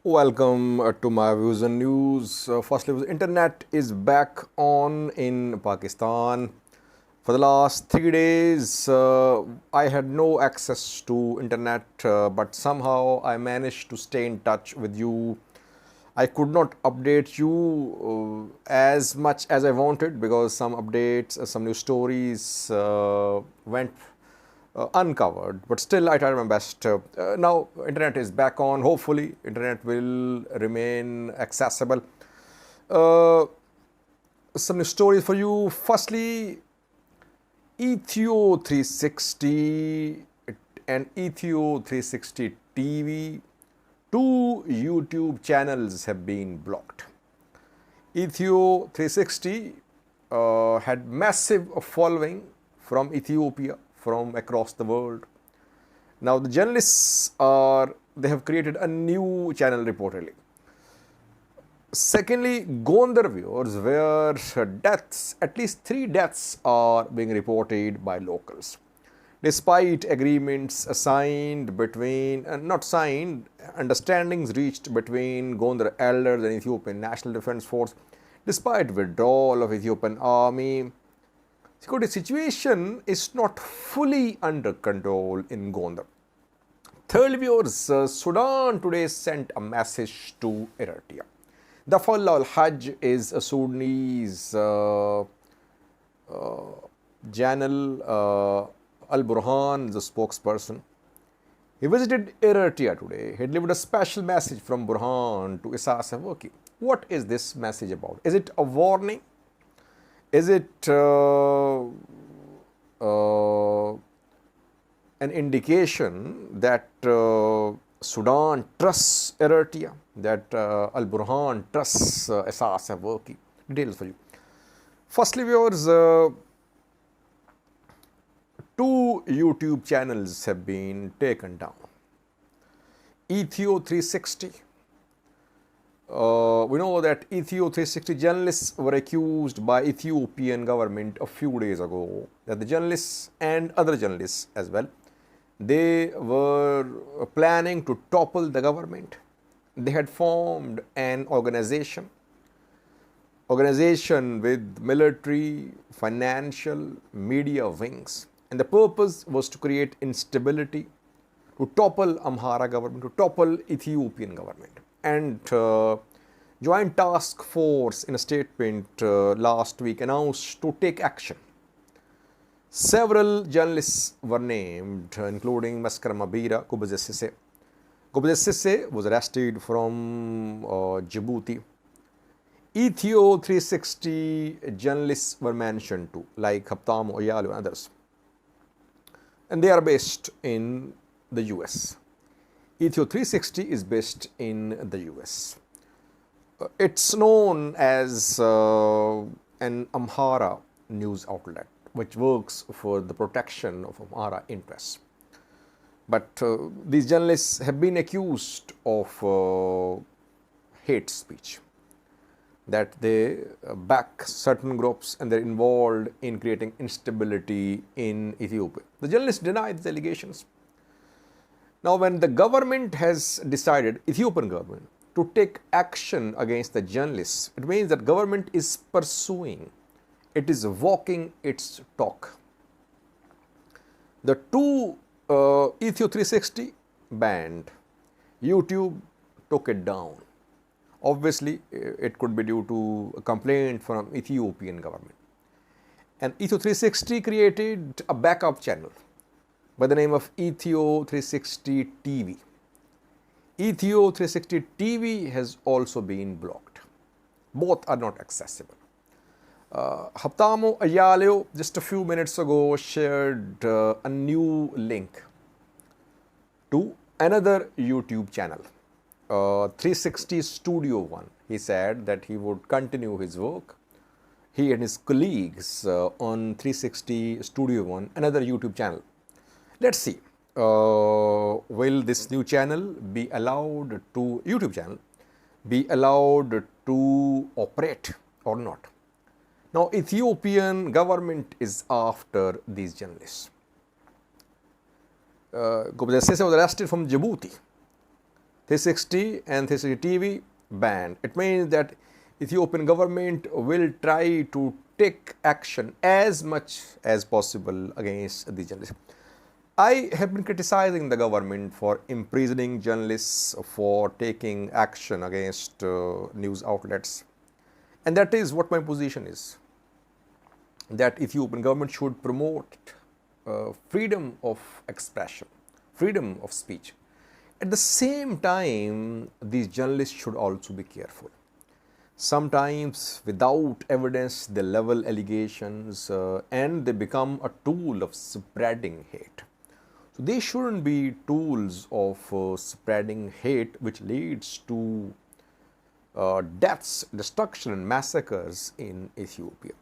Welcome to my views and news. Firstly, the internet is back on in Pakistan. For the last 3 days, I had no access to internet, but somehow I managed to stay in touch with you. I could not update you as much as I wanted because some updates, some new stories went uncovered, but still I tried my best. Now internet is back on. Hopefully internet will remain accessible. uh, some new stories for you. Firstly, Ethio 360 and Ethio 360 TV, two YouTube channels have been blocked. Ethio 360 had massive following from Ethiopia, from across the world. Now the journalists they have created a new channel reportedly. Secondly, Gondar viewers, where deaths, at least 3 deaths are being reported by locals. Despite agreements signed between, not signed, understandings reached between Gondar elders and Ethiopian National Defense Force, despite withdrawal of Ethiopian army, security situation is not fully under control in Gondar. Third, viewers, Sudan today sent a message to Eritrea. The Falla al-Hajj is a Sudanese Janal al-Burhan, the spokesperson. He visited Eritrea today. He delivered a special message from Burhan to Isaias Afwerki. What is this message about? Is it a warning? Is it an indication that Sudan trusts Eritrea, that Al-Burhan trusts Isaias Afwerki? Details for you. Firstly, viewers, two YouTube channels have been taken down. Ethio 360. We know that Ethio 360 journalists were accused by Ethiopian government a few days ago that the journalists and other journalists as well, they were planning to topple the government. They had formed an organization with military, financial, media wings, and the purpose was to create instability, to topple Amhara government, to topple Ethiopian government. And Joint Task Force in a statement last week announced to take action. Several journalists were named, including Maskar Mabira, Kubze Sisse. Kubze Sisse was arrested from Djibouti. Ethio 360 journalists were mentioned too, like Haptam Oyalo and others. And they are based in the US. Ethio 360 is based in the US. It's known as an Amhara news outlet, which works for the protection of Amhara interests. But these journalists have been accused of hate speech, that they back certain groups and they're involved in creating instability in Ethiopia. The journalists deny these allegations. Now, when the government has decided, Ethiopian government, to take action against the journalists, it means that government is pursuing, it is walking its talk. The two Ethio 360 banned, YouTube took it down. Obviously, it could be due to a complaint from Ethiopian government. And Ethio 360 created a backup channel by the name of Ethio 360 TV. Ethio 360 TV has also been blocked. Both are not accessible. Haptamo Ayaleo just a few minutes ago shared a new link to another YouTube channel, 360 Studio One. He said that he would continue his work, he and his colleagues, on 360 Studio One, another YouTube channel. Let's see, will this new channel be allowed to, YouTube channel, be allowed to operate or not? Now, Ethiopian government is after these journalists. Kubze Sisse was arrested from Djibouti. 360 and 360 TV banned. It means that Ethiopian government will try to take action as much as possible against the journalists. I have been criticizing the government for imprisoning journalists, for taking action against news outlets. And that is what my position is, that Ethiopian government should promote freedom of expression, freedom of speech. At the same time, these journalists should also be careful. Sometimes, without evidence, they level allegations and they become a tool of spreading hate. So, they shouldn't be tools of spreading hate, which leads to deaths, destruction, and massacres in Ethiopia.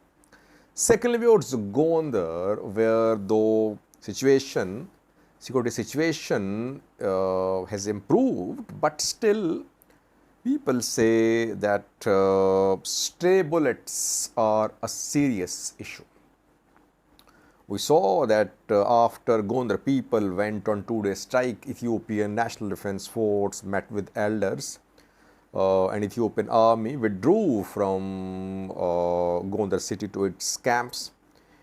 Secondly, towards Gondar, where the security situation has improved, but still people say that stray bullets are a serious issue. We saw that after Gondar people went on 2-day strike, Ethiopian National Defense Force met with elders and Ethiopian army withdrew from Gondar city to its camps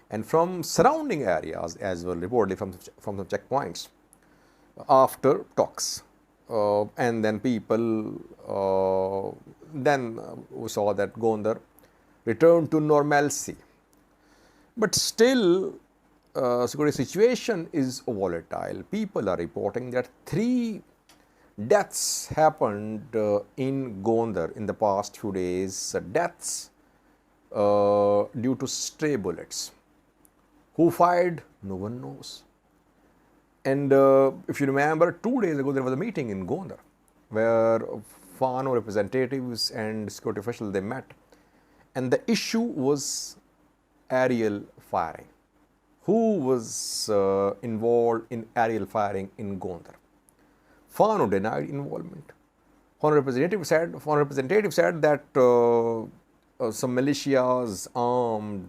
and from surrounding areas as well, reportedly from the checkpoints after talks. And then people, then we saw that Gondar returned to normalcy. But still, security situation is volatile. People are reporting that 3 deaths happened in Gondar in the past few days, deaths due to stray bullets. Who fired? No one knows. And if you remember, 2 days ago there was a meeting in Gondar where Fano representatives and security officials, they met, and the issue was aerial firing. Who was involved in aerial firing in Gondar? Fano denied involvement. Foreign representative said that some militias armed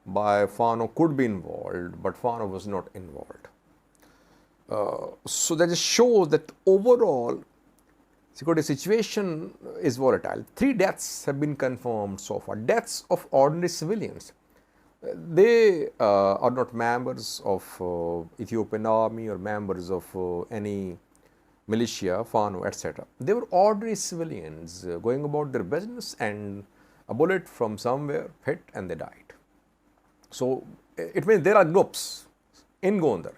by Fano could be involved, but Fano was not involved. So that just shows that overall security situation is volatile. 3 deaths have been confirmed so far. Deaths of ordinary civilians. They are not members of Ethiopian army or members of any militia, Fano, etc. They were ordinary civilians going about their business, and a bullet from somewhere hit and they died. So it means there are groups in Gondar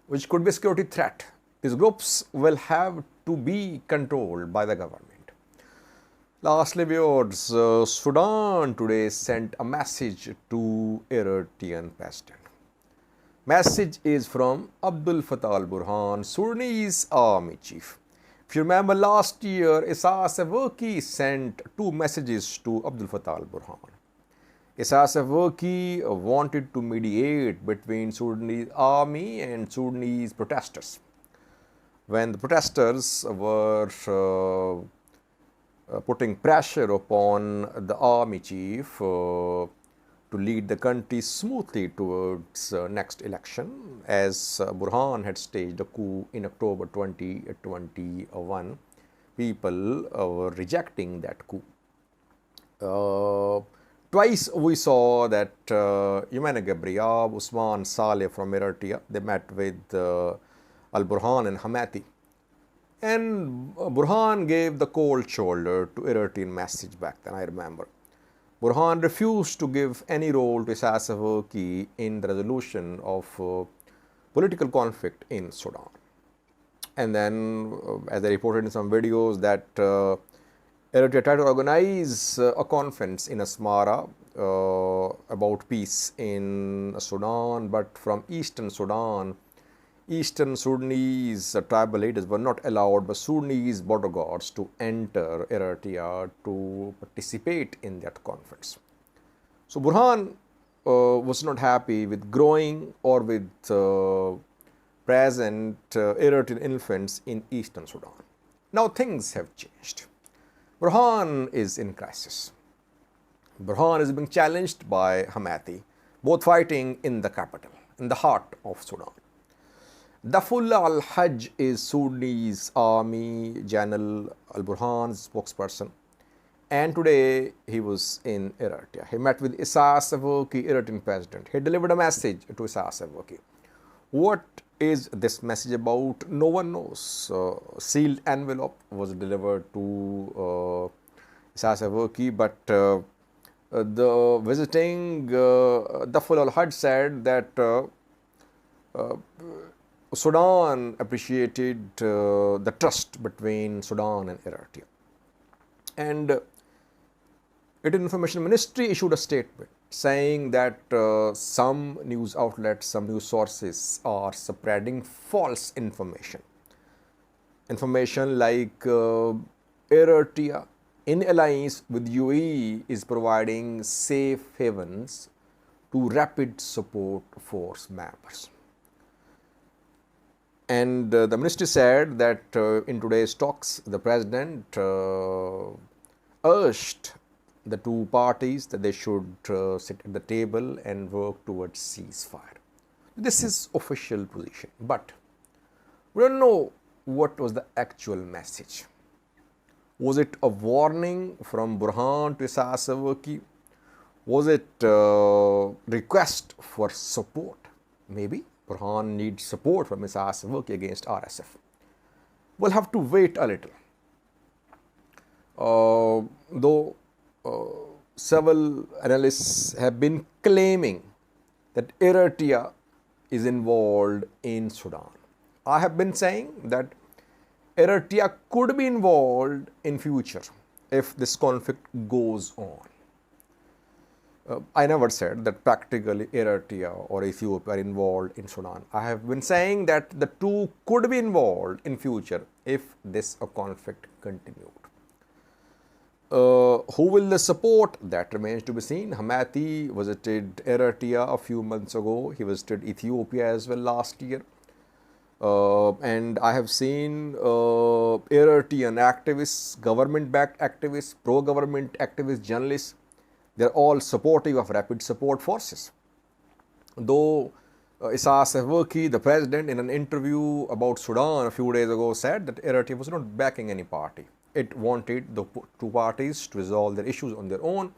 which could be a security threat. These groups will have to be controlled by the government. Lastly, viewers, Sudan today sent a message to Eritrean President. Message is from Abdul Fattah al-Burhan, Sudanese army chief. If you remember last year, Isaias Afwerki sent 2 messages to Abdul Fattah al-Burhan. Isaias Afwerki wanted to mediate between Sudanese army and Sudanese protesters. When the protesters were putting pressure upon the army chief to lead the country smoothly towards next election, as Burhan had staged a coup in October 2021, people were rejecting that coup. Twice we saw that Yamana Gabriel, Usman Saleh from Eritrea, they met with al-Burhan and Hamati. And Burhan gave the cold shoulder to Eritrean message back then, I remember. Burhan refused to give any role to Isaias Afwerki in the resolution of political conflict in Sudan. And then, as I reported in some videos, that Eritrea tried to organize a conference in Asmara about peace in Sudan, but from eastern Sudan, Eastern Sudanese tribal leaders were not allowed by Sudanese border guards to enter Eritrea to participate in that conference. So Burhan was not happy with growing or with present Eritrean influence in Eastern Sudan. Now things have changed. Burhan is in crisis. Burhan is being challenged by Hamati, both fighting in the capital, in the heart of Sudan. Dafullah al-Hajj is Sudanese Army General al-Burhan's spokesperson, and today he was in Eritrea. He met with Isaias Afwerki, Eritrean President. He delivered a message to Isaias Afwerki. What is this message about? No one knows. Sealed envelope was delivered to Isaias Afwerki, but the visiting Dafullah al-Hajj said that Sudan appreciated the trust between Sudan and Eritrea. And Indian Information Ministry issued a statement saying that some news outlets, some news sources are spreading false information. Information like Eritrea in alliance with UAE is providing safe havens to rapid support force members. And the ministry said that in today's talks, the president urged the two parties that they should sit at the table and work towards ceasefire. This is official position, but we don't know what was the actual message. Was it a warning from Burhan to Isaias Afwerki? Was it a request for support? Maybe Burhan needs support from Isaias Afwerki against RSF. We'll have to wait a little. Though several analysts have been claiming that Eritrea is involved in Sudan. I have been saying that Eritrea could be involved in future if this conflict goes on. I never said that practically Eritrea or Ethiopia are involved in Sudan. I have been saying that the two could be involved in future if this conflict continued. Who will they support? That remains to be seen. Hemeti visited Eritrea a few months ago. He visited Ethiopia as well last year. And I have seen Eritrean activists, government-backed activists, pro-government activists, journalists. They are all supportive of rapid support forces. Though Isaias Afwerki, the president, in an interview about Sudan a few days ago said that Eritrea was not backing any party. It wanted the two parties to resolve their issues on their own,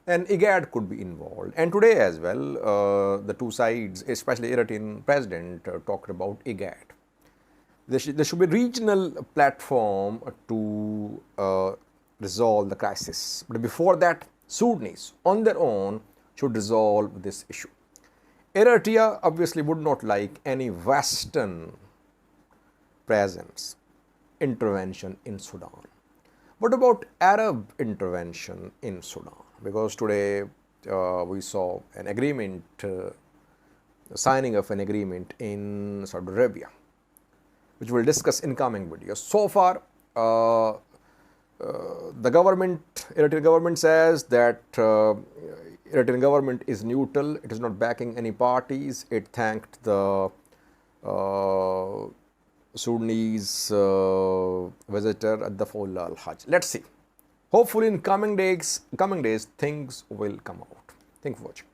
and IGAD could be involved. And today as well, the two sides, especially Eritrean president, talked about IGAD. There should be a regional platform to resolve the crisis. But before that, Sudanese on their own should resolve this issue. Eritrea obviously would not like any Western presence, intervention in Sudan. What about Arab intervention in Sudan? Because today we saw an agreement, signing of an agreement in Saudi Arabia, which we'll discuss in coming videos. So far, the government, Eritrean government says that Eritrean government is neutral. It is not backing any parties. It thanked the Sudanese visitor at the Dafullah al-Hajj. Let's see. Hopefully in coming days things will come out. Thank you for watching.